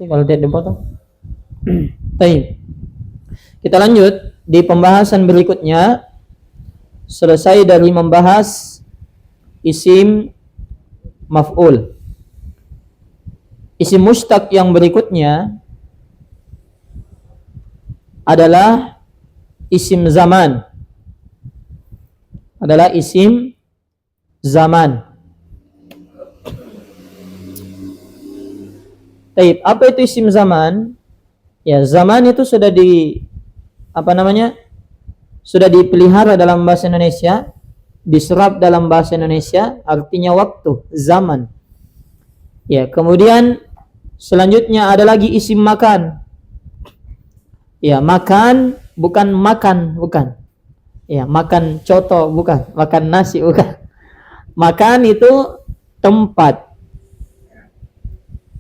Kalau tidak dipotong. Baik. Kita lanjut di pembahasan berikutnya. Selesai dari membahas isim maf'ul. Isim mustaq yang berikutnya adalah isim zaman. Adalah isim zaman. Baik, apa itu isim zaman? Ya, zaman itu sudah sudah dipelihara dalam bahasa Indonesia, diserap dalam bahasa Indonesia, artinya waktu, zaman. Ya, kemudian selanjutnya ada lagi isim makan. Ya, makan bukan makan, bukan. Ya, makan coto bukan, makan nasi bukan. Makan itu tempat.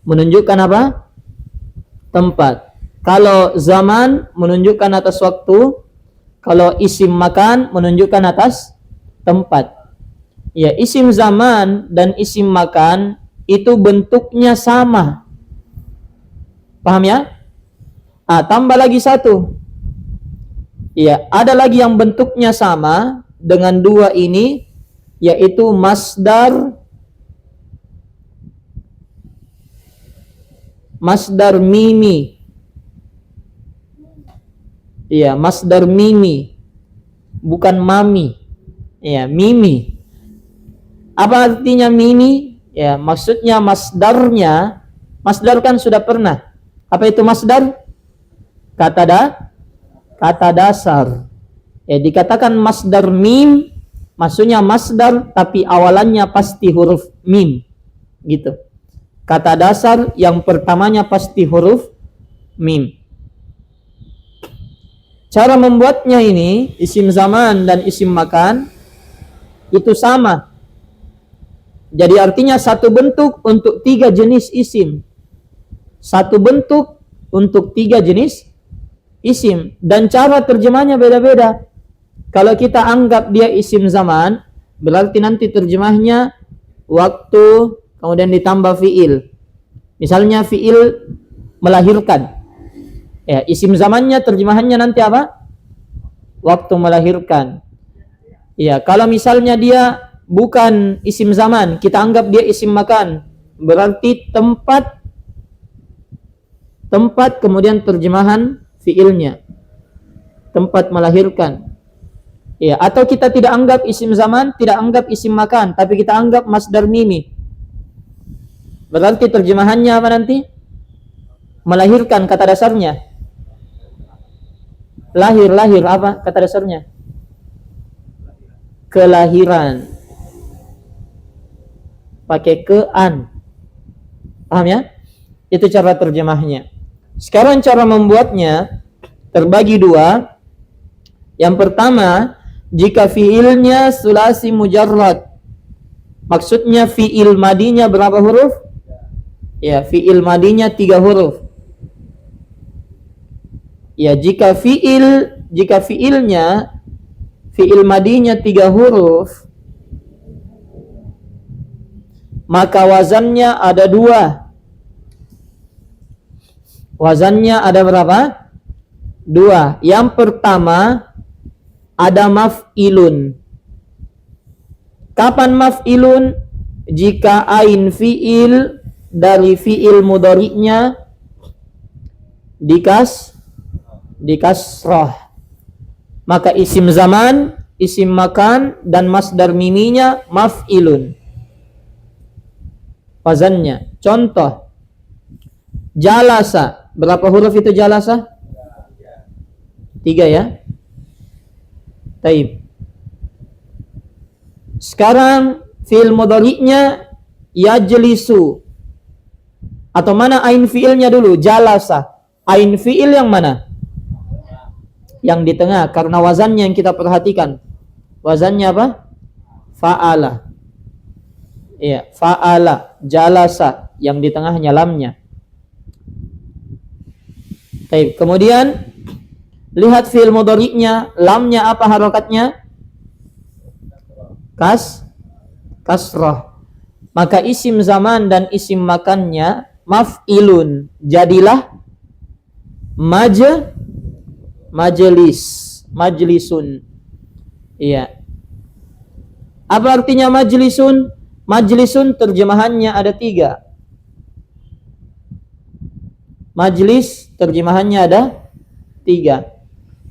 Menunjukkan apa? Tempat. Kalau zaman menunjukkan atas waktu, kalau isim makan menunjukkan atas tempat. Ya, isim zaman dan isim makan itu bentuknya sama. Paham ya? Tambah lagi satu. Ya, ada lagi yang bentuknya sama dengan dua ini, yaitu masdar mimi. Ya, masdar mimi, bukan mami. Ya, mimi. Apa artinya mimi? Ya, maksudnya masdarnya. Masdar kan sudah pernah. Apa itu masdar? Kata dasar. Ya, dikatakan masdar mim, maksudnya masdar tapi awalannya pasti huruf mim. Gitu. Kata dasar yang pertamanya pasti huruf mim. Cara membuatnya ini, isim zaman dan isim makan itu sama. Jadi artinya satu bentuk untuk tiga jenis isim. Satu bentuk untuk tiga jenis isim. Dan cara terjemahnya beda-beda. Kalau kita anggap dia isim zaman, berarti nanti terjemahnya waktu, kemudian ditambah fiil. Misalnya fiil melahirkan. Ya, isim zamannya terjemahannya nanti apa? Waktu melahirkan. Ya, kalau misalnya dia bukan isim zaman, kita anggap dia isim makan, berarti tempat kemudian terjemahan fiilnya. Tempat melahirkan. Ya, atau kita tidak anggap isim zaman, tidak anggap isim makan, tapi kita anggap masdar mimi. Berarti terjemahannya apa nanti? Melahirkan kata dasarnya. Lahir apa kata dasarnya? Kelahiran. Pakai ke-an. Paham ya? Itu cara terjemahnya. Sekarang cara membuatnya terbagi dua. Yang pertama, jika fiilnya sulasi mujarrad, maksudnya fiil madinya berapa huruf? Ya, fiil madinya 3 huruf. Ya, jika fiilnya fiil madinya 3 huruf, maka wazannya ada 2. Wazannya ada berapa? 2. Yang pertama ada maf'ilun. Kapan maf'ilun? Jika ain fiil dari fiil mudhari'nya dikasrah, maka isim zaman, isim makan dan masdar miminya maf'ilun. Wazannya. Contoh, jalasa. Berapa huruf itu jalasa? 3 ya. Taib. Sekarang fiil mudhari'nya yajlisu. Atau mana ain fiilnya dulu? Jalasa. Ain fiil yang mana? Yang di tengah, karena wazannya yang kita perhatikan. Wazannya apa? Fa'ala. Ya, fa'ala, jalasa, yang di tengahnya lamnya. Baik, kemudian lihat fiil mudhari'nya, lamnya apa harokatnya? Kasrah. Maka isim zaman dan isim makannya maf'ilun. Jadilah majlisun. Iya. Apa artinya majlisun? Majlisun terjemahannya ada 3. Majlis terjemahannya ada 3.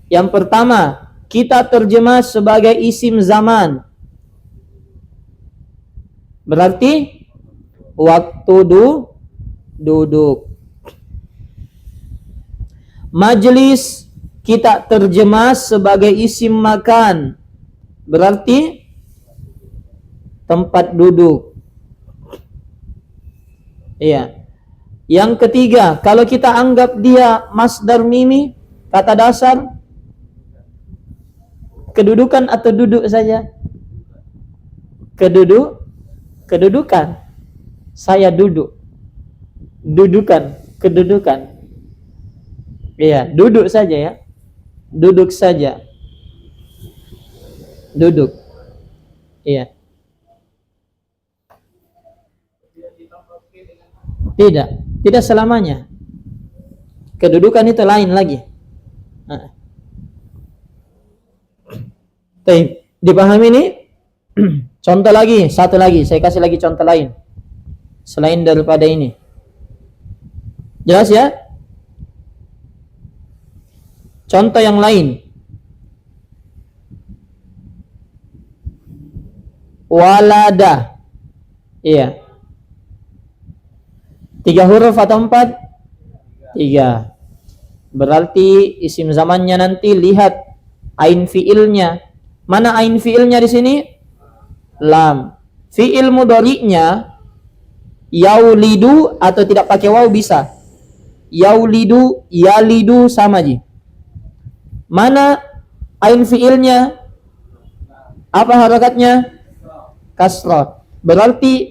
Yang pertama, kita terjemah sebagai isim zaman. Berarti waktu duduk. Majlis kita terjemah sebagai isim makan. Berarti tempat duduk. Iya. Yang ketiga, kalau kita anggap dia masdar mimi, kata dasar, kedudukan atau duduk saja? Kedudukan. Saya duduk. Kedudukan. Iya, duduk saja ya. Duduk saja. Duduk. Iya. Tidak selamanya. Kedudukan itu lain lagi. Dipahami ini? Contoh lagi, satu lagi, saya kasih lagi contoh lain selain daripada ini. Jelas ya? Contoh yang lain. Walada. Iya. 3 huruf atau 4? 3. Berarti isim zamannya nanti lihat ain fiilnya. Mana ain fiilnya di sini? Lam. Fiil mudhari'nya yaulidu atau tidak pakai waw bisa. Yaulidu, yalidu sama ji. Mana ain fiilnya? Apa harakatnya? Kasrah. Berarti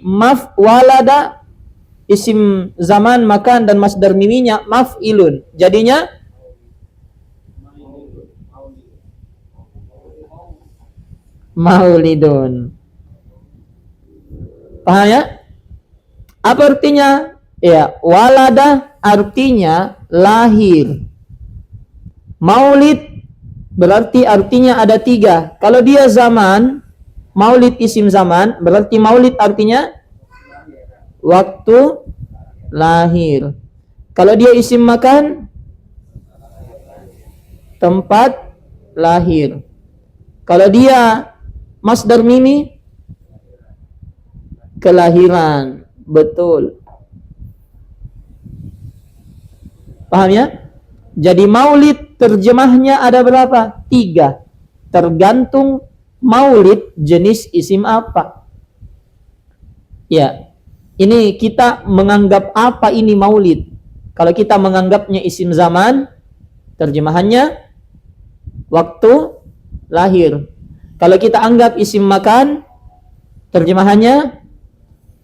walada isim zaman makan dan masdar miminya maf'ilun. Jadinya maulidun. Paham ya? Apa artinya? Ya, walada artinya lahir. Maulid berarti artinya ada 3. Kalau dia zaman, maulid isim zaman, berarti maulid artinya waktu lahir. Kalau dia isim makan, tempat lahir. Kalau dia masdar mimi, kelahiran. Betul. Paham ya? Jadi maulid terjemahnya ada berapa? 3. Tergantung maulid jenis isim apa. Ya. Ini kita menganggap apa ini maulid. Kalau kita menganggapnya isim zaman, terjemahannya waktu lahir. Kalau kita anggap isim makan, terjemahannya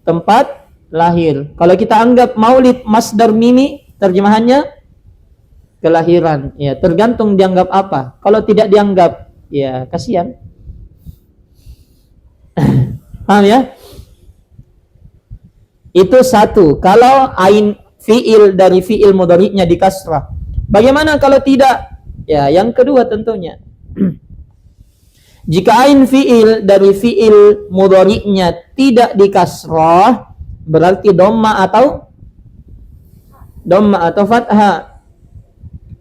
tempat lahir. Kalau kita anggap maulid masdar mimi, terjemahannya kelahiran. Ya, tergantung dianggap apa. Kalau tidak dianggap, ya kasihan. Paham ya? Itu satu. Kalau ain fiil dari fiil mudhari'nya di kasrah. Bagaimana kalau tidak? Ya, yang kedua tentunya. Jika ain fiil dari fiil mudhari'nya tidak di kasrah, berarti dhamma atau fathah.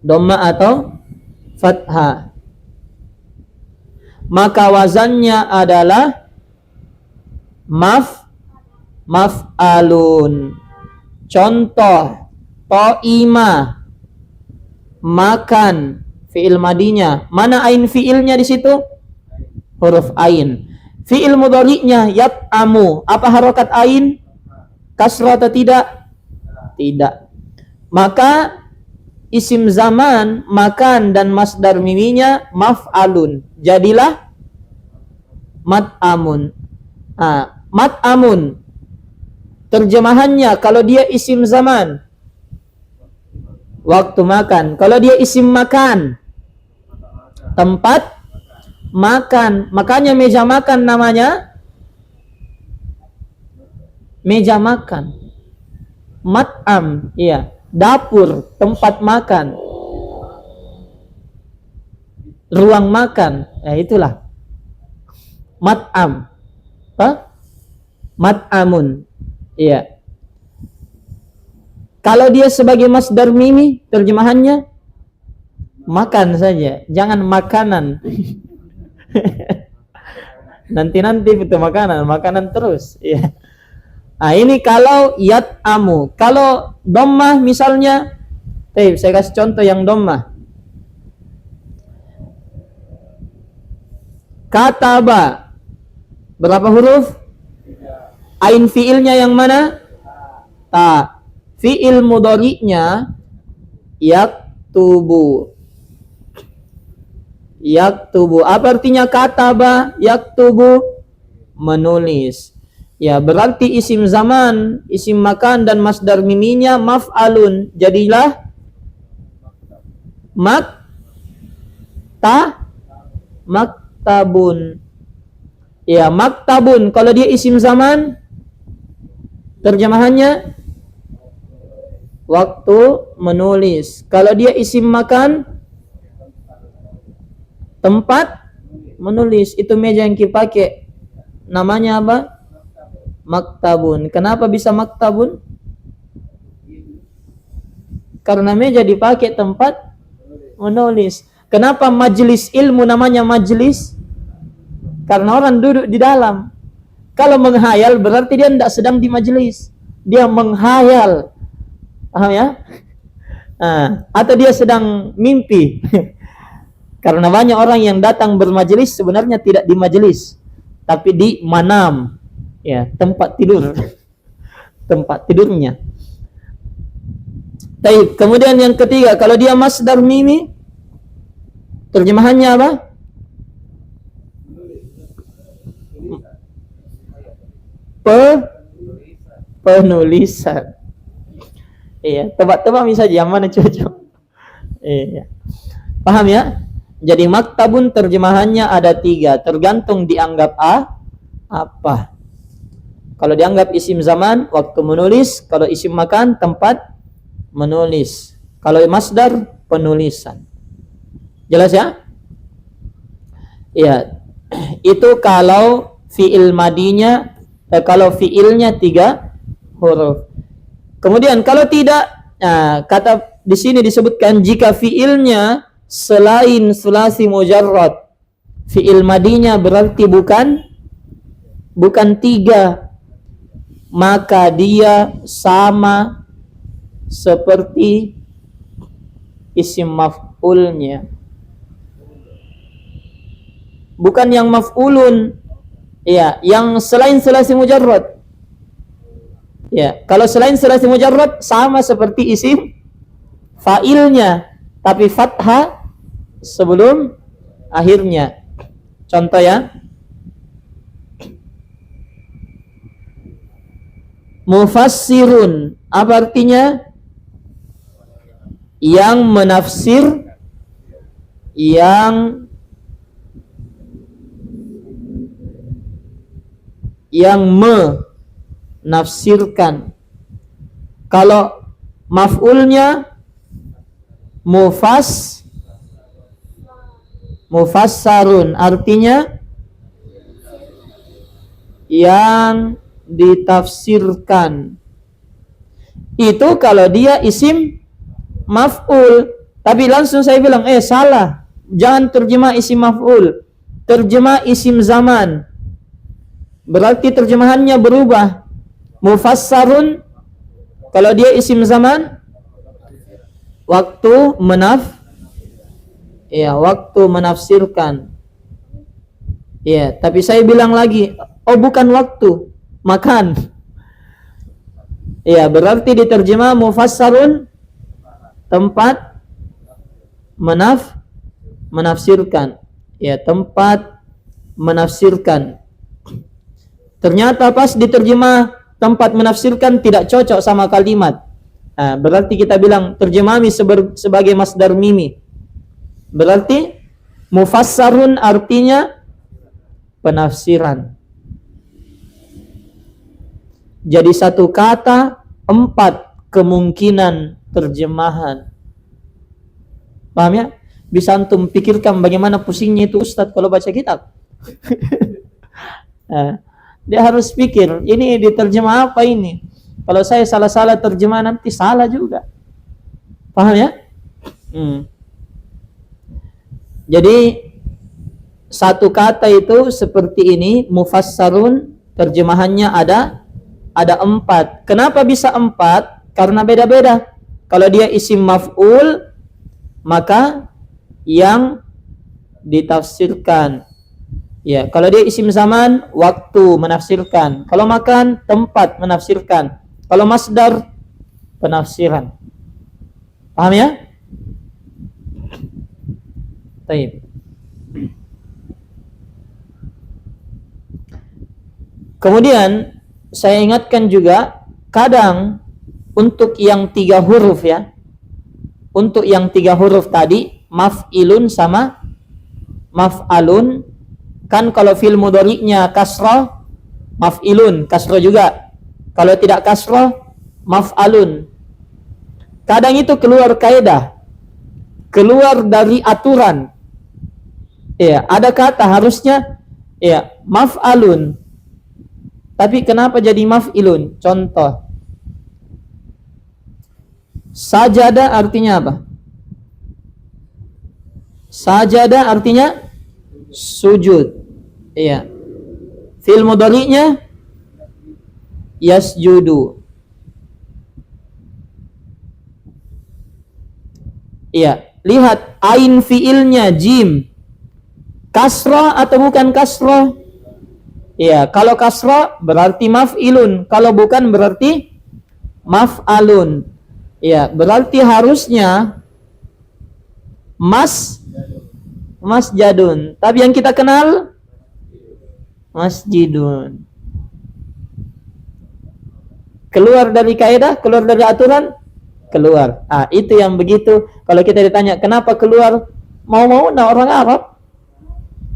Dhamma atau fathah. Maka wazannya adalah maf'alun. Contoh, ta'ima, makan, fi'il madinya. Mana ain fi'ilnya di situ? Huruf ain. Fi'il mudhari'nya yat'amu. Apa harokat ain? Kasrah atau tidak? Tidak. Maka isim zaman, makan dan masdar miminya maf'alun. Jadilah mat'amun. Mat'amun. Terjemahannya kalau dia isim zaman, waktu makan. Kalau dia isim makan, tempat makan. Makanya meja makan namanya meja makan. Mat'am, iya, dapur, tempat makan, ruang makan. Ya itulah mat'am. Mat'amun. Iya. Kalau dia sebagai masdar mimi, terjemahannya makan saja, jangan makanan. Nanti itu makanan terus. Iya. Nah, ini kalau yat'amu. Kalau dhammah misalnya, saya kasih contoh yang dhammah. Kataba. Berapa huruf? Ain fiilnya yang mana? Ta. Fiil mudhari'nya yaktubu. Yaktubu. Apa artinya kataba? Yaktubu, menulis. Ya, berarti isim zaman, isim makan dan masdar miminya maf'alun. Jadilah maktabun. Ya, maktabun. Kalau dia isim zaman, terjemahannya waktu menulis. Kalau dia isim makan, tempat menulis. Itu meja yang dipakai. Namanya apa? Maktabun. Kenapa bisa maktabun? Karena meja dipakai tempat menulis. Kenapa majelis ilmu namanya majelis? Karena orang duduk di dalam. Kalau menghayal berarti dia tidak sedang di majelis. Dia menghayal. Paham ya? Atau dia sedang mimpi. Karena banyak orang yang datang bermajelis sebenarnya tidak di majelis, tapi di manam. Ya, tempat tidur. Tempat tidurnya. Baik, kemudian yang ketiga, kalau dia masdar mimi, terjemahannya apa? Penulisan. Iya, tebak-tebak saja yang mana cocok. Iya. Paham ya? Jadi maktabun terjemahannya ada 3, tergantung dianggap apa. Kalau dianggap isim zaman, waktu menulis. Kalau isim makan, tempat menulis. Kalau masdar, penulisan. Jelas ya? Iya. Itu kalau fi'il madinya, kalau fi'ilnya 3 huruf. Kemudian kalau tidak, kata di sini disebutkan jika fi'ilnya selain sulasi mujarrad, fi'il madinya berarti bukan 3, maka dia sama seperti isim maf'ulnya. Bukan yang maf'ulun, ya, yang selain sulasi mujarrad. Ya, kalau selain sulasi mujarrad sama seperti isim fa'ilnya, tapi fathah sebelum akhirnya. Contoh ya. Mufassirun, apa artinya? Yang menafsir, yang menafsirkan. Kalau maf'ulnya mufassarun, artinya yang ditafsirkan. Itu kalau dia isim maf'ul. Tapi langsung saya bilang, salah. Jangan terjemah isim maf'ul. Terjemah isim zaman. Berarti terjemahannya berubah. Mufassarun, kalau dia isim zaman, waktu waktu menafsirkan. Ya, tapi saya bilang lagi, bukan waktu, makan. Ya, berarti diterjemah mufassarun, tempat menafsirkan. Ya, tempat menafsirkan. Ternyata pas diterjemah tempat menafsirkan tidak cocok sama kalimat. Berarti kita bilang terjemahmi sebagai masdar mimi. Berarti mufassarun artinya penafsiran. Jadi satu kata 4 kemungkinan terjemahan. Paham ya? Bisa antum pikirkan bagaimana pusingnya itu Ustadz kalau baca kitab. Nah, dia harus pikir, ini diterjemah apa ini? Kalau saya salah-salah terjemah nanti salah juga. Paham ya? Jadi satu kata itu seperti ini, mufassarun, terjemahannya ada 4. Kenapa bisa 4? Karena beda-beda. Kalau dia isim maf'ul, maka yang ditafsirkan. Ya, kalau dia isim zaman, waktu menafsirkan. Kalau makan, tempat menafsirkan. Kalau masdar, penafsiran. Paham ya? Baik. Kemudian saya ingatkan juga, kadang untuk yang 3 huruf ya, untuk yang 3 huruf tadi, maf'ilun sama maf'alun, kan kalau fi'il mudhari'nya kasrah, maf'ilun, kasrah juga. Kalau tidak kasrah, maf'alun. Kadang itu keluar kaidah, keluar dari aturan. Ya, ada kata harusnya ya maf'alun, tapi kenapa jadi maf'ilun? Contoh, sajada artinya apa? Sajada artinya sujud. Iya. Fi'il mudhari'nya yasjudu. Iya, lihat ain fi'ilnya jim. Kasrah atau bukan kasrah? Iya, kalau kasrah berarti maf'ilun, kalau bukan berarti maf'alun. Iya, berarti harusnya masjadun. Tapi yang kita kenal masjidun. Keluar dari kaidah, keluar dari aturan, keluar. Itu yang begitu. Kalau kita ditanya kenapa keluar, mau nah orang Arab,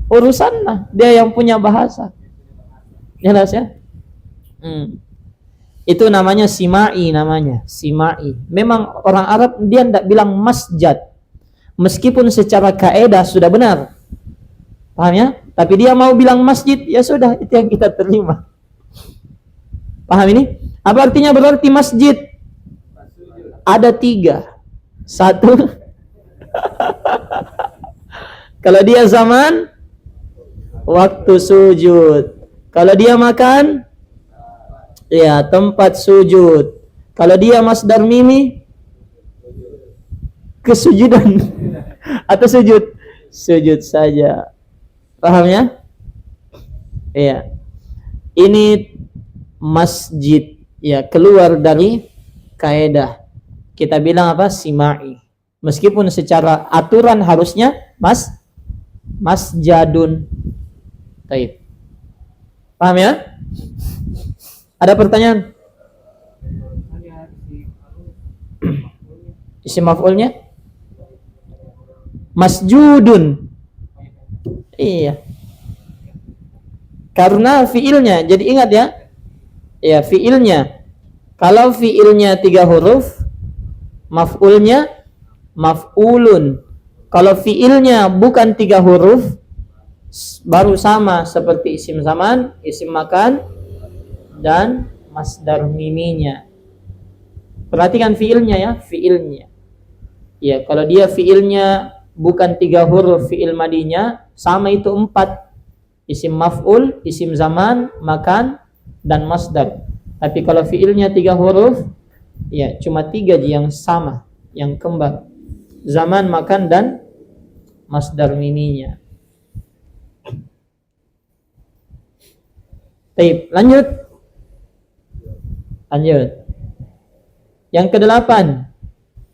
urusan nah, dia yang punya bahasa. Jelas ya? Itu namanya simai, namanya simai. Memang orang Arab dia tidak bilang masjid, meskipun secara kaidah sudah benar. Paham ya? Tapi dia mau bilang masjid, ya sudah, itu yang kita terima. Paham ini? Apa artinya berarti masjid? Ada 3. 1 kalau dia zaman, waktu sujud. Kalau dia makan, ya tempat sujud. Kalau dia masdar mimi, kesujudan atau sujud saja. Paham ya? Iya. Ini masjid, ya keluar dari kaidah. Kita bilang apa? Simai. Meskipun secara aturan harusnya masjadun. Baik. Paham ya? Ada pertanyaan? Isim maf'ulnya? Masjudun. Iya. Karena fiilnya, jadi ingat ya. Ya, fiilnya. Kalau fiilnya 3 huruf, maf'ulnya maf'ulun. Kalau fiilnya bukan 3 huruf, baru sama seperti isim zaman, isim makan, dan masdar miminya. Perhatikan fiilnya ya, fiilnya. Ya, kalau dia fiilnya bukan 3 huruf, fiil madinya sama itu 4. Isim maf'ul, isim zaman, makan, dan masdar. Tapi kalau fiilnya 3 huruf, ya cuma 3 yang sama, yang kembar. Zaman, makan, dan masdar miminya. Baik, lanjut. Yang ke-8,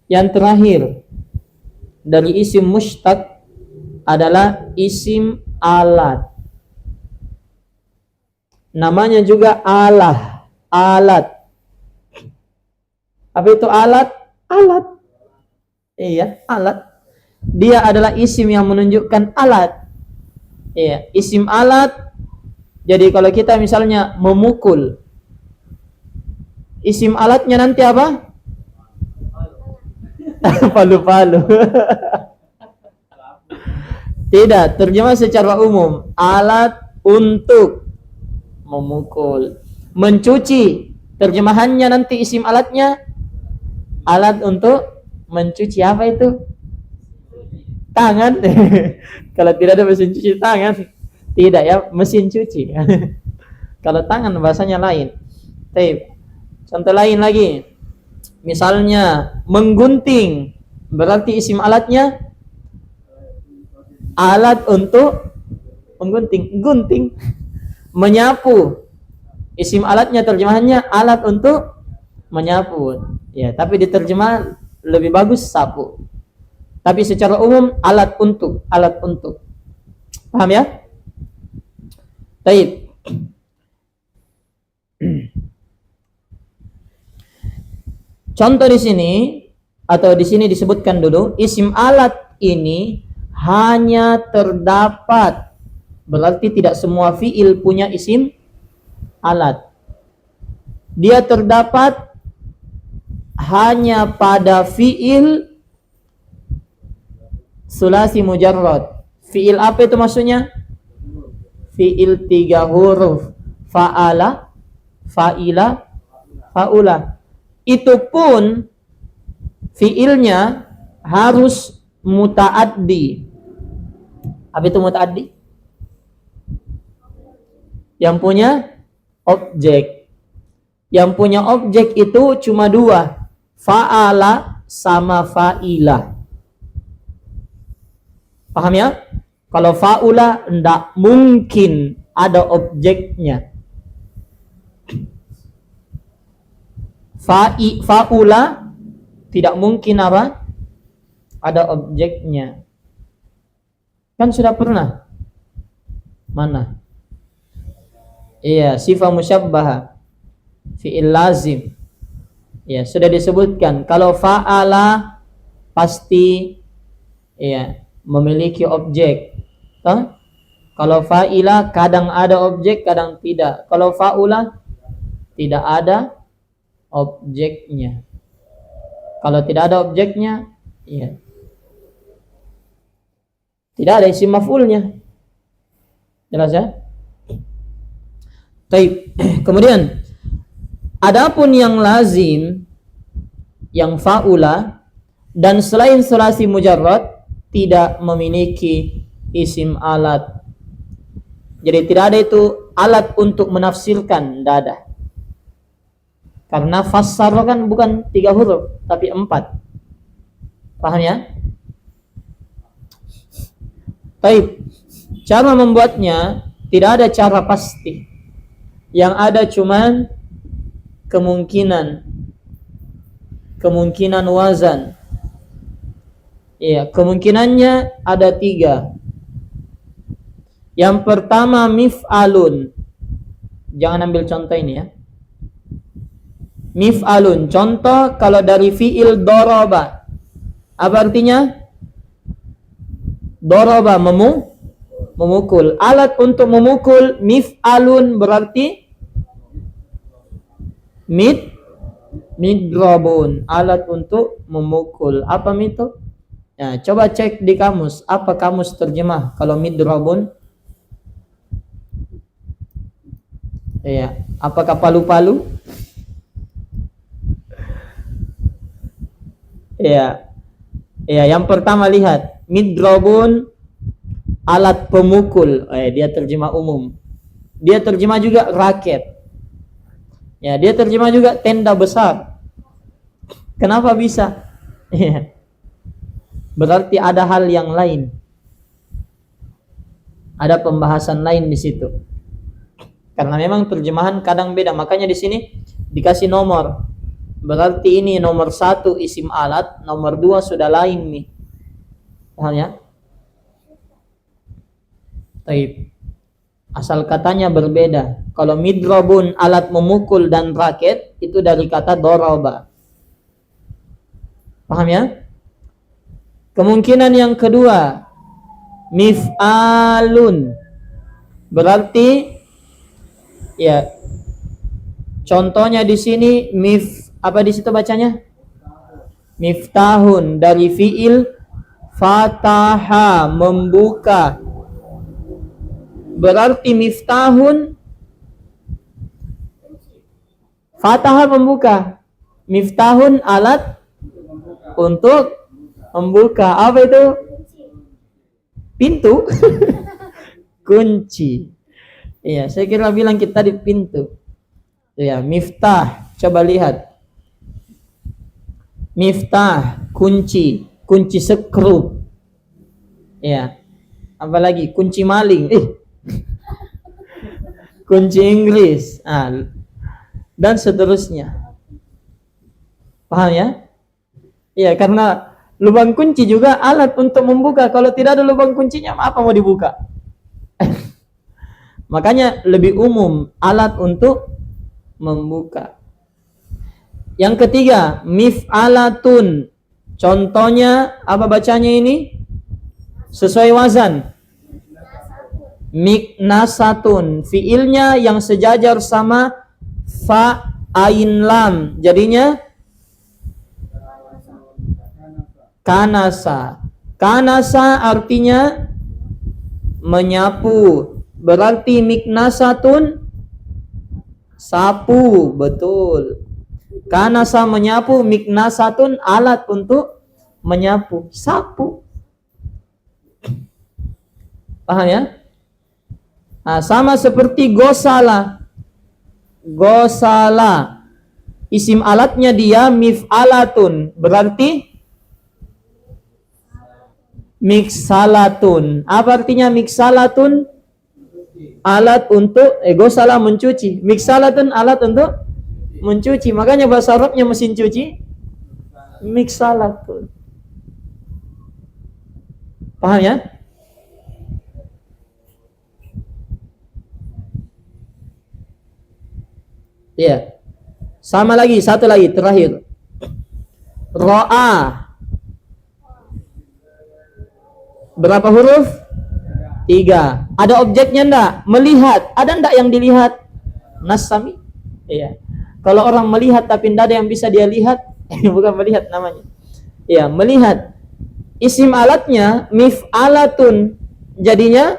yang terakhir dari isim mushtaq adalah isim alat. Namanya juga alat. Apa itu alat? Alat. Iya, alat. Dia adalah isim yang menunjukkan alat. Iya, isim alat. Jadi kalau kita misalnya memukul, isim alatnya nanti apa? Palu-palu. Tidak, terjemah secara umum. Alat untuk memukul. Mencuci, terjemahannya nanti isim alatnya alat untuk mencuci. Apa itu? Tangan. Kalau tidak ada mesin cuci tangan, tidak ya, mesin cuci. Kalau tangan bahasanya lain. Contoh lain lagi. Misalnya menggunting, berarti isim alatnya alat untuk menggunting, gunting. Menyapu, isim alatnya terjemahannya alat untuk menyapu. Ya, tapi diterjemah lebih bagus sapu. Tapi secara umum alat untuk. Paham ya? Baik. Contoh di sini atau di sini disebutkan dulu, isim alat ini hanya terdapat, berarti tidak semua fiil punya isim alat. Dia terdapat hanya pada fiil sulasi mujarrad. Fiil apa itu maksudnya? Fiil 3 huruf. Fa'ala, fa'ila, fa'ula. Itu pun fiilnya harus muta'addi. Apa itu muta'addi? Yang punya objek. Yang punya objek itu cuma 2. Fa'ala sama fa'ilah. Paham ya? Kalau fa'ula enggak mungkin ada objeknya. Fa'ula tidak mungkin apa? Ada objeknya. Kan sudah pernah? Mana? Iya, sifat musyabbaha. Fi'il lazim. Ya, sudah disebutkan. Kalau fa'ala pasti ya memiliki objek. Kalau fa'ila kadang ada objek, kadang tidak. Kalau fa'ula tidak ada objeknya. Kalau tidak ada objeknya, ya tidak ada isim maf'ulnya. Jelas ya? Baik. Kemudian adapun yang lazim, yang fa'ula dan selain sulasi mujarrad tidak memiliki isim alat. Jadi tidak ada itu alat untuk menafsirkan, tidak ada. Karena fassar kan bukan 3 huruf, tapi 4. Paham ya? Baik. Cara membuatnya tidak ada cara pasti. Yang ada cuman kemungkinan wazan. Iya, kemungkinannya ada 3. Yang pertama mif'alun. Jangan ambil contoh ini ya. Mif'alun. Contoh kalau dari fi'il doroba. Apa artinya? Doroba, memukul. Alat untuk memukul mif'alun berarti midrabun. Alat untuk memukul. Apa itu? Ya, coba cek di kamus. Apa kamus terjemah kalau midrabun? Ya, apakah palu-palu? Ya. Ya, yang pertama lihat, midrabun alat pemukul. Dia terjemah umum. Dia terjemah juga raket. Ya, dia terjemah juga tenda besar. Kenapa bisa? Ya. Berarti ada hal yang lain. Ada pembahasan lain di situ. Karena memang terjemahan kadang beda, makanya di sini dikasih nomor. Berarti ini nomor 1 isim alat, nomor 2 sudah lain nih. Paham ya? Taib. Asal katanya berbeda. Kalau midrabun alat memukul dan raket itu dari kata doroba. Paham ya? Kemungkinan yang kedua, mif'alun. Berarti ya contohnya di sini apa di situ bacanya? Miftahun dari fiil fataha, membuka. Berarti miftahun, fataha membuka, miftahun alat untuk membuka. Apa itu? Pintu. Kunci. Iya, saya kira bilang kita di pintu. Ya, miftah. Coba lihat. Miftah, kunci, kunci sekrup. Ya. Apalagi kunci maling. Kunci Inggris. Dan seterusnya. Paham ya? Iya, karena lubang kunci juga alat untuk membuka. Kalau tidak ada lubang kuncinya, apa mau dibuka? Makanya lebih umum alat untuk membuka. Yang ketiga, mif'alatun. Contohnya apa bacanya ini? Sesuai wazan. Miknasatun. Fiilnya yang sejajar sama fa ain lam. Jadinya kanasa. Kanasa artinya menyapu. Berarti miknasatun sapu, betul. Kanasa menyapu, miknasatun alat untuk menyapu, sapu. Paham ya? Sama seperti gosala. Gosala. Isim alatnya dia mif'alatun. Berarti miksalatun. Apa artinya miksalatun? Alat untuk gosala mencuci. Miksalatun alat untuk mencuci. Makanya bahasa Arabnya mesin cuci miksalatun. Paham ya? Iya. Sama lagi, satu lagi terakhir. Ro'a. Berapa huruf? 3. Ada objeknya enggak? Melihat. Ada enggak yang dilihat? Nasami. Iya. Kalau orang melihat tapi tidak ada yang bisa dia lihat, bukan melihat namanya. Iya, melihat. Isim alatnya mif'alatun. Jadinya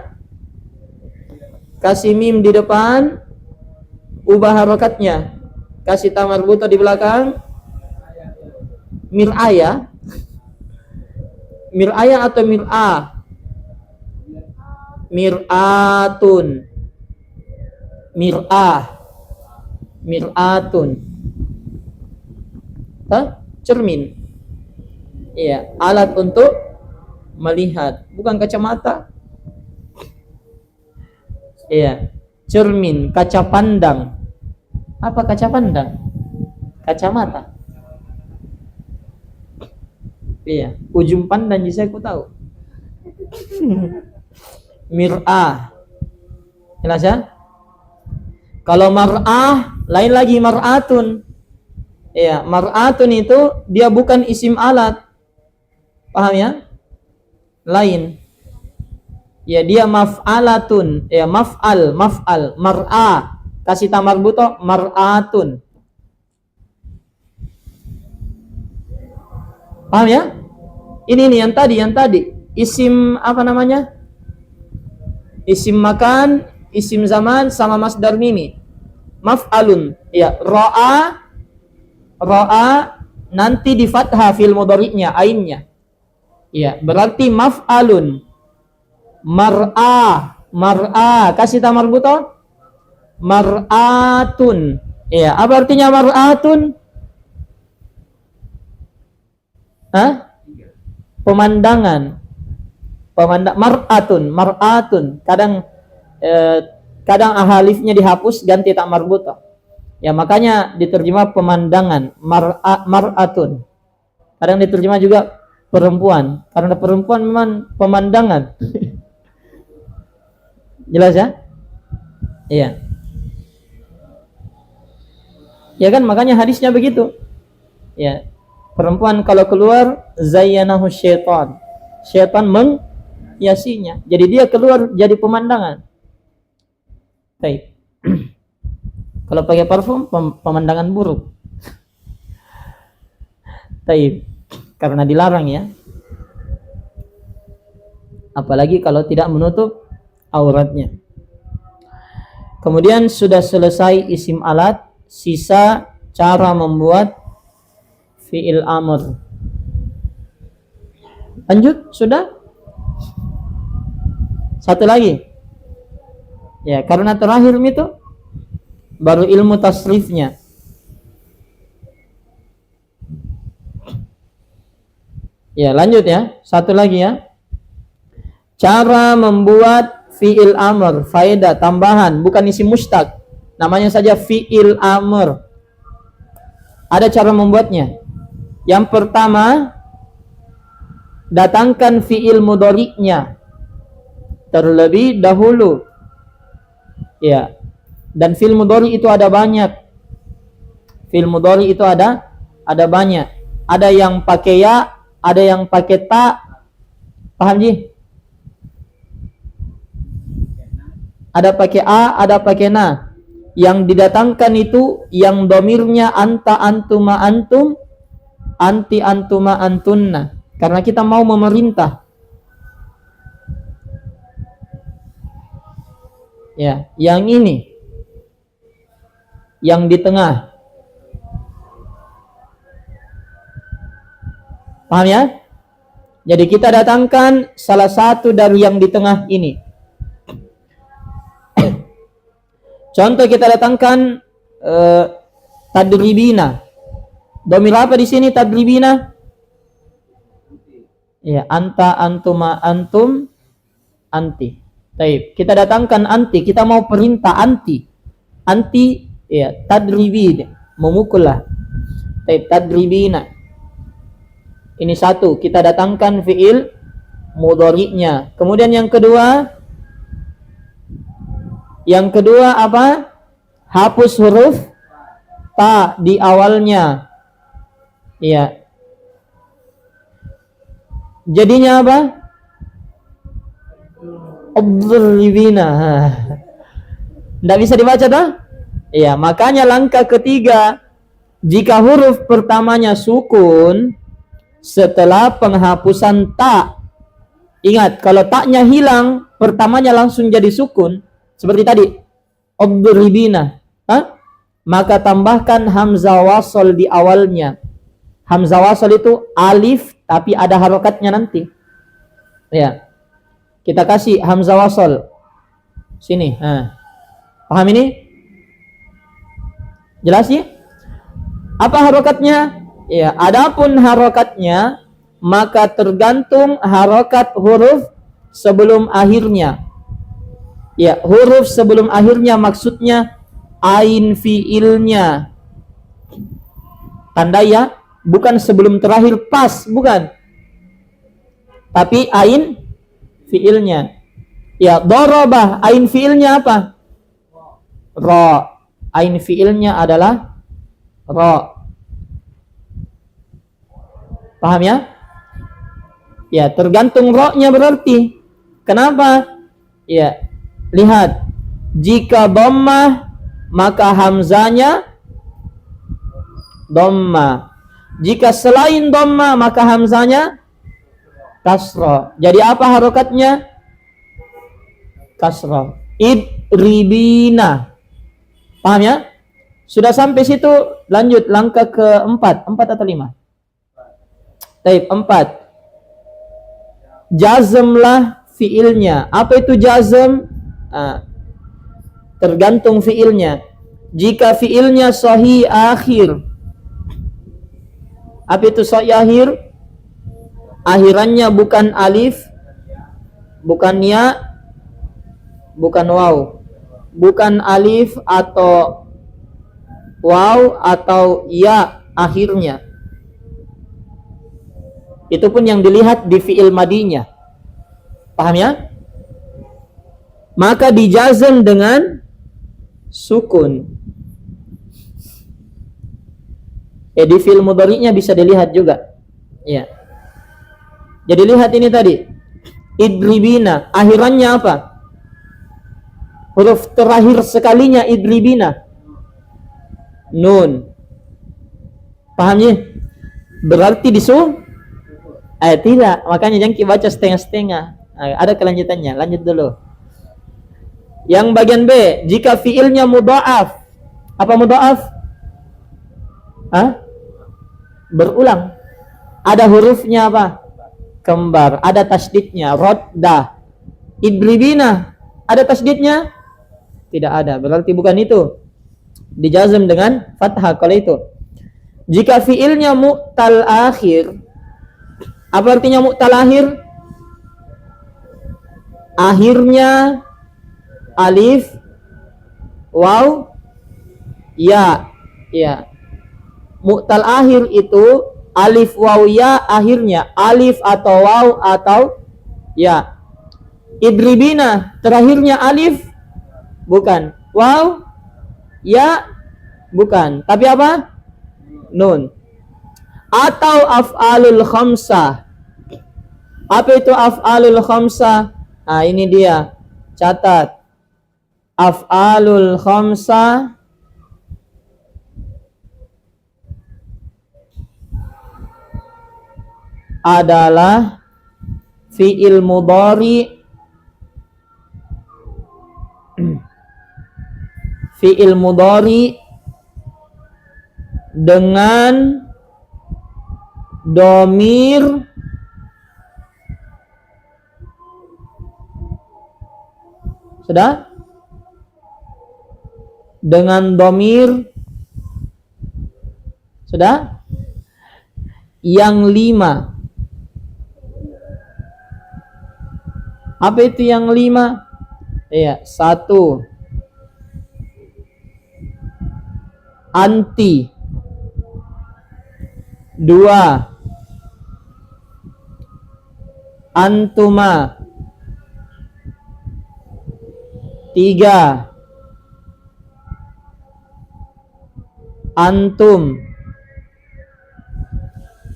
kasih mim di depan, ubah harokatnya. Kasih tamar buto di belakang. Mir'aya. Mir'aya atau mir'ah? Mir'atun. Mir'ah. Mir'atun. Cermin. Iya, alat untuk melihat, bukan kacamata. Iya, cermin, kaca pandang. Apa kaca pandang? Kacamata. Iya, ujung pandang saya aku tahu. Mir'ah. Jelas ya? Kalau mar'ah, lain lagi mar'atun. Ya, mar'atun itu dia bukan isim alat. Paham ya? Lain. Ya, dia maf'alatun. Ya, maf'al. Mar'ah. Kasih tamar buto, mar'atun. Paham ya? Ini nih yang tadi. Isim apa namanya? Isim makan, isim zaman sama masdar mimi. Maf'alun. Ya, ro'a nanti di fathah fil mudhari'nya, ainnya. Ya, berarti maf'alun. Mar'a kasih tamar buto, mar'atun. Ya, apa artinya mar'atun? Pemandangan. Mar'atun. Kadang ahalifnya dihapus ganti tak marbuta. Ya, makanya diterjemah pemandangan, mar'atun. Kadang diterjemah juga perempuan, karena perempuan memang pemandangan. Jelas ya? Iya. Ya kan, makanya hadisnya begitu. Ya. Perempuan kalau keluar zayyanahu syaitan. Syaitan menghiasinya. Jadi dia keluar jadi pemandangan. Baik. Kalau pakai parfum pemandangan buruk. Baik. karena dilarang ya. Apalagi kalau tidak menutup auratnya. Kemudian sudah selesai isim alat, sisa cara membuat fi'il amr. Lanjut, sudah? Satu lagi. Ya, karena terakhir itu baru ilmu tasrifnya. Ya, lanjut ya. Satu lagi ya. Cara membuat fi'il amr, faedah tambahan, bukan isim mustaq. Namanya saja fi'il amr. Ada cara membuatnya. Yang pertama, datangkan fi'il mudhari'nya terlebih dahulu. Ya. Dan fi'il mudhari itu ada banyak. Fi'il mudhari itu ada banyak. Ada yang pakai ya, ada yang pakai ta. Paham Ji? Ada pakai a, ada pakai na. Yang didatangkan itu yang domirnya anta, antuma, antum, anti, antuma, antunna. Karena kita mau memerintah. Ya, yang ini. Yang di tengah. Paham ya? Jadi kita datangkan salah satu dari yang di tengah ini. Contoh kita datangkan tadribina. Domir apa di sini tadribina? Ya, anta, antuma, antum, anti. Baik, kita datangkan anti, kita mau perintah anti. Anti ya tadribin, memukullah. Baik, tadribina. Ini satu, kita datangkan fi'il mudhari'nya. Kemudian yang kedua apa? Hapus huruf ta di awalnya. Iya. Jadinya apa? Obdribina. Nggak bisa dibaca dah? Iya, makanya langkah ketiga, jika huruf pertamanya sukun, setelah penghapusan ta, ingat kalau taknya hilang, pertamanya langsung jadi sukun, seperti tadi, obdribina, maka tambahkan hamzah wasol di awalnya. Hamzah wasol itu alif, tapi ada harokatnya nanti. Ya, kita kasih hamzah wasol sini. Paham ini? Jelas ya? Apa harokatnya? Ya, adapun harokatnya maka tergantung harokat huruf sebelum akhirnya. Ya, huruf sebelum akhirnya maksudnya ain fiilnya. Tanda ya, bukan sebelum terakhir pas, bukan. Tapi ain fiilnya. Ya, dorobah, ain fiilnya apa? Ro. Ain fiilnya adalah ro. Paham ya? Ya, tergantung ro-nya berarti. Kenapa? Ya, lihat. Jika dhammah, maka hamzanya dhammah. Jika selain dhammah, maka hamzanya kasrah. Jadi apa harokatnya? Kasrah. Idribina. Paham ya? Sudah sampai situ, lanjut langkah keempat. 4 atau 5? Baik, 4. Jazmlah fiilnya. Apa itu jazm? Tergantung fiilnya. Jika fiilnya sahih akhir. Apa itu sahih akhir? Akhirannya bukan alif, bukan ya, bukan waw. Bukan alif atau waw atau ya akhirnya. Itu pun yang dilihat di fi'il madinya. Paham ya? Maka dijazm dengan sukun. Di fi'il mudhari'nya bisa dilihat juga. Ya. Jadi lihat ini tadi. Idribina, akhirannya apa? Huruf terakhir sekalinya idribina. Nun. Paham ya? Berarti Tidak, makanya jangan baca setengah-setengah. Ada kelanjutannya, lanjut dulu. Yang bagian B, jika fiilnya mudha'af. Apa mudha'af? Berulang. Ada hurufnya apa? Kembar. Ada tasdidnya, roddah. Idribina, ada tasdidnya? Tidak ada, berarti bukan itu. Dijazm dengan fathah kalau itu. Jika fiilnya mu'tal akhir, apa artinya mu'tal akhir? Akhirnya alif, waw, ya. Ya. Mu'tal akhir itu alif, waw, ya, akhirnya alif atau waw atau ya. Idribina, terakhirnya alif, bukan. Waw, ya, bukan. Tapi apa? Nun. Atau af'alul khamsah. Apa itu af'alul khamsah? Nah, ini dia. Catat. Af'alul khamsah adalah fi'il mudhari, fi'il mudhari dengan domir sudah, dengan domir sudah yang 5. Apa itu yang 5? Iya, 1 anti, 2 antuma, 3 antum,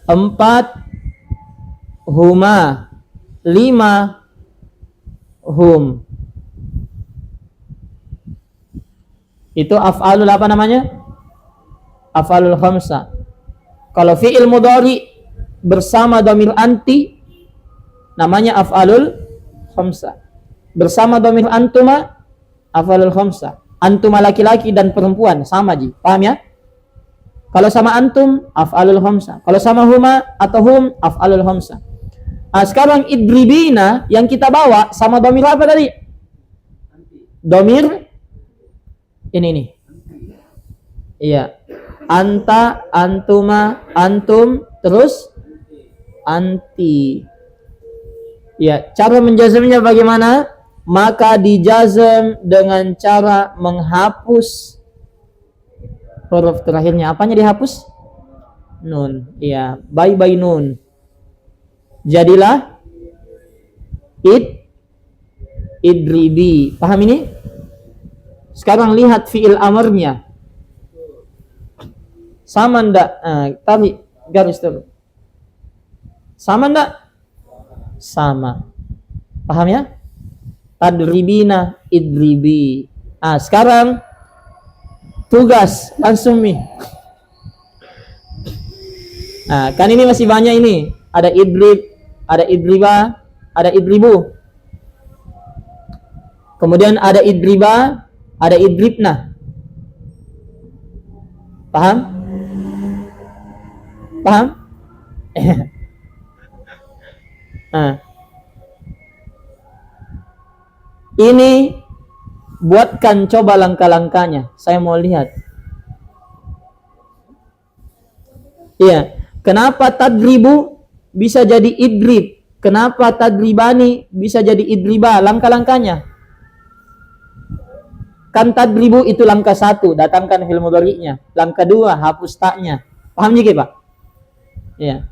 4 huma, 5 hum. Itu af'alul apa namanya? Af'alul khamsah. Kalau fi'il mudhari bersama dhamir anti namanya af'alul khamsah. Bersama dhamir antuma af'alul khamsah. Antuma laki-laki dan perempuan sama ji. Paham ya? Kalau sama antum af'alul khamsah. Kalau sama huma atau hum af'alul khamsah. Nah, sekarang idribina yang kita bawa sama dhamir apa tadi? Dhamir ini nih. Iya. Anta, antuma, antum, terus anti. Ya, cara menjazmnya bagaimana? Maka dijazm dengan cara menghapus huruf terakhirnya. Apanya dihapus? Nun. Iya, by nun. Jadilah idribi. Paham ini? Sekarang lihat fi'il amarnya. Sama ndak? Tarik garis dulu. Sama ndak? Sama. Paham ya? Tadribina, idribi. Sekarang tugas langsung nih. Kan ini masih banyak ini. Ada idrib, ada idriba, ada idribu. Kemudian ada idriba, ada idribna. Paham? Paham? Ini buatkan coba langkah-langkahnya. Saya mau lihat. Iya. Kenapa tadribu bisa jadi idrib? Kenapa tadribani bisa jadi idriba? Langkah-langkahnya. Kan tadribu itu langkah 1, datangkan fi'il mudhari'nya. Langkah 2, hapus taknya. Paham juga, Pak? Iya.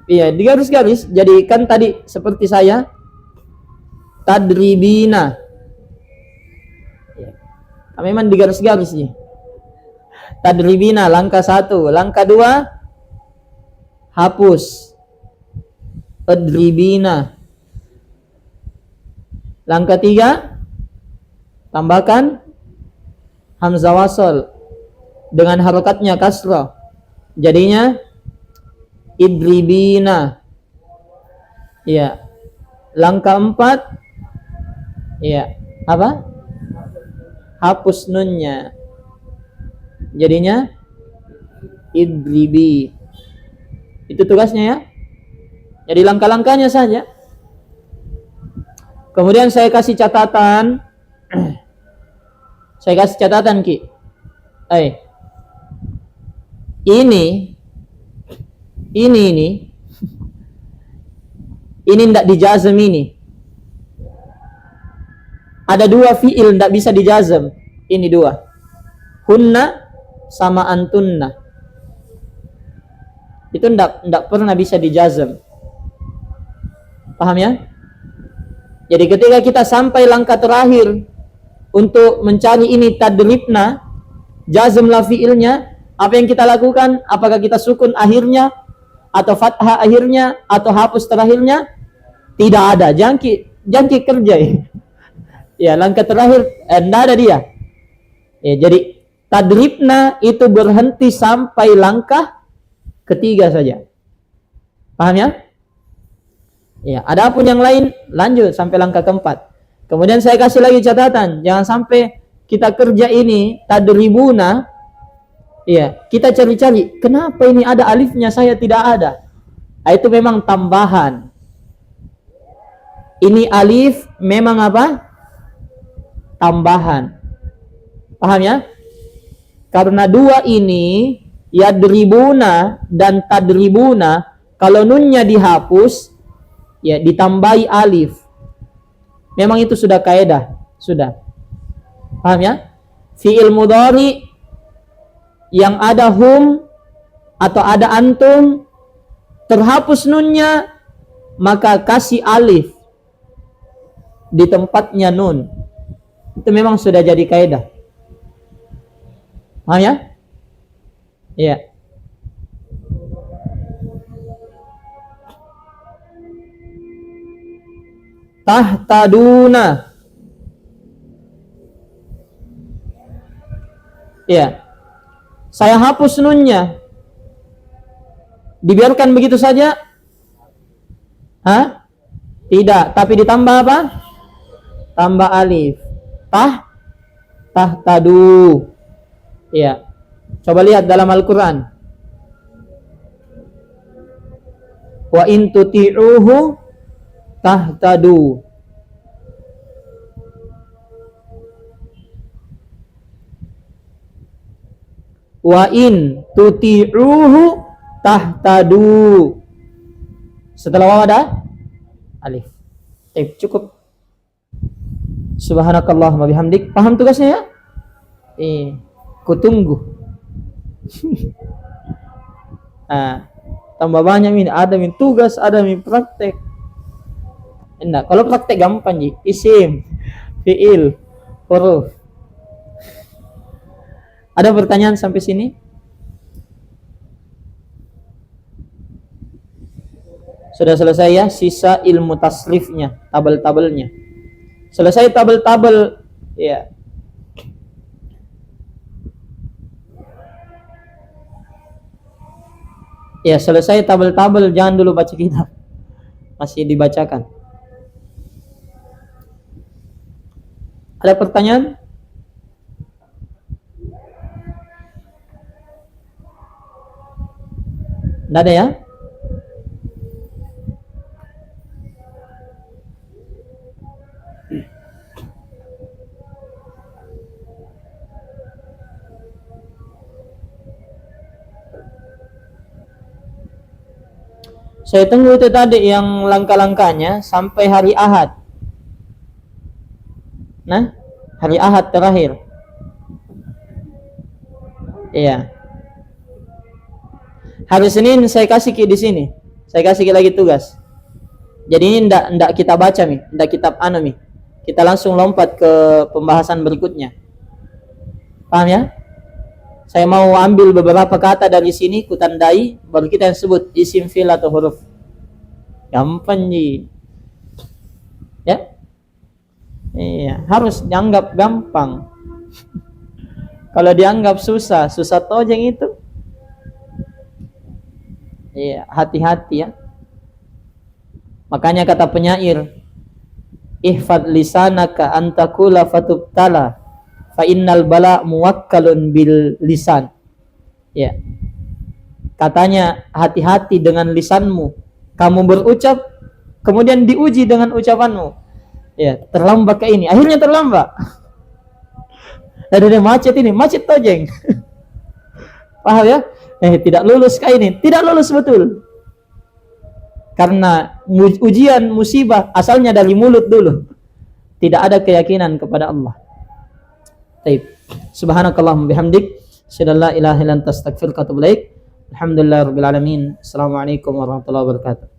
Iya, di garis-garis. Jadi kan tadi seperti saya tadribina. Memang di garis-garis nih. Tadribina langkah 1, langkah 2 hapus. Tadribina. Langkah 3 tambahkan hamzah wasl dengan harokatnya kasrah. Jadinya idribina. Iya. Langkah 4, iya. Apa? Hapus nunnya. Jadinya idribi. Itu tugasnya ya. Jadi langkah-langkahnya saja. Kemudian saya kasih catatan. Saya kasih catatan Ki. Ini ndak dijazm ini. Ada 2 fiil ndak bisa dijazm. Ini 2. Hunna sama antunna. Itu ndak pernah bisa dijazm. Paham ya? Jadi ketika kita sampai langkah terakhir untuk mencari ini tadribna, jazmlah fiilnya, apa yang kita lakukan? Apakah kita sukun akhirnya atau fathah akhirnya atau hapus terakhirnya? Tidak ada. Jangan kerja ya. Ya, langkah terakhir enggak ada dia. Ya, jadi tadribna itu berhenti sampai langkah ketiga saja. Paham ya? Ya, adapun yang lain lanjut sampai langkah keempat. Kemudian saya kasih lagi catatan, jangan sampai kita kerja ini tadribuna, ya, kita cari-cari, kenapa ini ada alifnya saya tidak ada? Itu memang tambahan. Ini alif memang apa? Tambahan. Paham ya? Karena 2 ini, yadribuna dan tadribuna, kalau nunnya dihapus, ya ditambahi alif. Memang itu sudah kaidah, sudah. Paham ya? Fi'il mudhari yang ada hum atau ada antum, terhapus nunnya, maka kasih alif di tempatnya nun. Itu memang sudah jadi kaidah. Paham ya? Iya. Tahtaduna. Ya. Saya hapus nunnya. Dibiarkan begitu saja? Hah? Tidak, tapi ditambah apa? Tambah alif. Tahtadu. Ya. Coba lihat dalam Al-Qur'an. Wa in tuti'uhu tahtadu. Wa in tuti'uhu tahtadu. Setelah waw ada alif. Cukup. Subhanakallahumma bihamdik. Paham tugasnya ya? Kutunggu. Tambah banyak min, ada min tugas, ada min praktek. Enggak, kalau praktek gampang ji, isim, fiil, huruf. Ada pertanyaan sampai sini? Sudah selesai ya, sisa ilmu tasrifnya, tabel-tabelnya. Selesai tabel-tabel, ya. Ya, selesai tabel-tabel, jangan dulu baca kitab. Masih dibacakan. Ada pertanyaan? Tidak ada ya? Saya tunggu itu tadi yang langkah-langkahnya sampai hari Ahad. Nah, hari Ahad terakhir. Iya. Hari Senin saya kasih di sini. Saya kasih lagi tugas. Jadi ini ndak kita baca nih, ndak kitab anu nih. Kita langsung lompat ke pembahasan berikutnya. Paham ya? Saya mau ambil beberapa kata dari sini, kutandai, baru kita yang sebut isim fi'il atau huruf. Gampang ji. Ya? Iya, harus dianggap gampang. Kalau dianggap susah tojeng itu. Iya, hati-hati ya. Makanya kata penyair, ihfad lisanaka antakula fatubtala fa innal bala muwakkalun bil lisan. Ya. Katanya hati-hati dengan lisanmu. Kamu berucap kemudian diuji dengan ucapanmu. Ya, terlambat kayak ini. Akhirnya terlambat. Ada macet ini, macet tojeng. Paham ya? Tidak lulus kayak ini, tidak lulus betul. Karena ujian musibah asalnya dari mulut dulu. Tidak ada keyakinan kepada Allah. Baik. Subhanakallahumma bihamdik, asyhadu an la ilaha illa anta astaghfiruka wa atubu ilaik. Alhamdulillahirabbil alamin. Assalamualaikum warahmatullahi wabarakatuh.